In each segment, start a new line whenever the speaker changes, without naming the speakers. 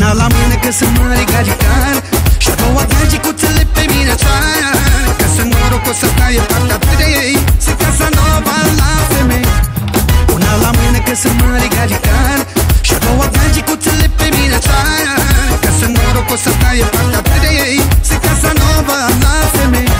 Una la mână că sunt mare gagicar și a doua gagicuțele pe mine țară, că sunt norocos să taie partea 3, să casa nova la femei. Una la mână că sunt mare gagicar și a doua gagicuțele pe mine țară, că sunt norocos să taie partea 3, să casa nova la femei.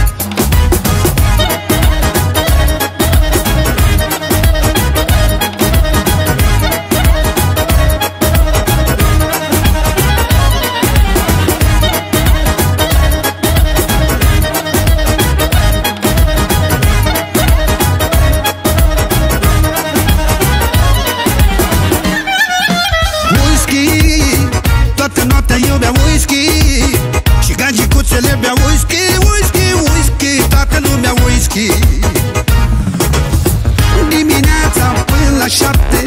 Toată noaptea eu beau whisky și gagicuțele beau whisky, whisky, whisky, toată lumea whisky. Dimineața până la 7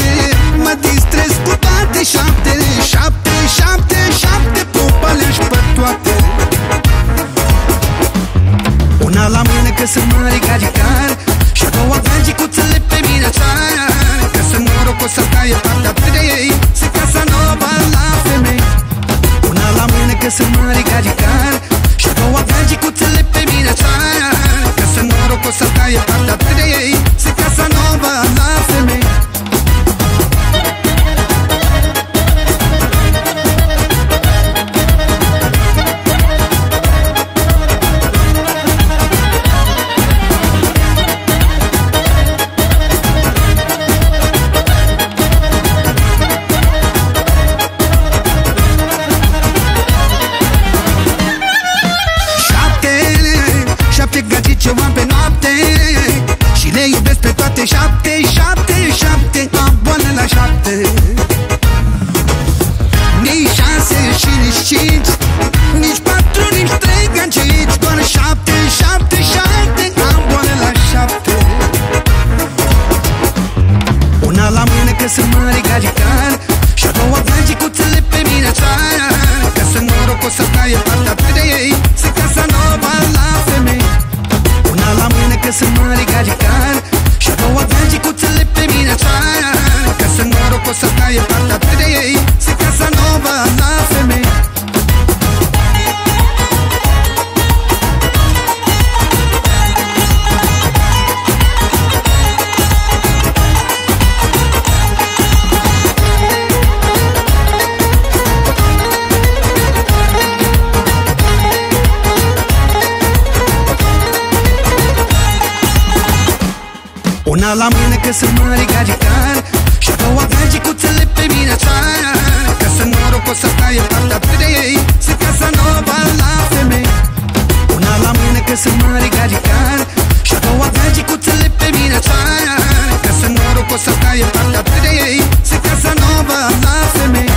mă distrez cu toate 7, 7, 7, 7 pupălești pe toate. Una la mână că sunt mare gagicar și a doua gagicuțele pe mine țară, că sunt norocos să taie partea 3, să casa nova la femei. Una la mână că sunt mare gagicar și a doua gagicuțele pe mine țară, că sunt norocos să taie partea 3, să casa nova la femei. Șapte gagici eu am pe noapte și le iubesc pe toate 7, 7, 7, am boală la 7. Nici 6 și nici 5, nici 4, nici 3 gagici, doar 7, 7, 7, am boală la 7. Una la mână că sunt mare gagicar și a doua gagicuțele pe mine țară, că sunt norocos să taie partea 3, să casa nova la femei. Una la mână că sunt mare gagicar și a doua gagicuțele pe mine țară, că sunt norocos să taie partea 3, să casa nova la femei. Una la mână că sunt mare gagicar și a doua gagicuțele pe mine țară, că sunt norocos să taie partea 3, să casa nova la femei. Una la mână că sunt mare gagicar și a doua gagicuțele pe mine țară, că sunt norocos să taie partea 3, să casa nova la femei.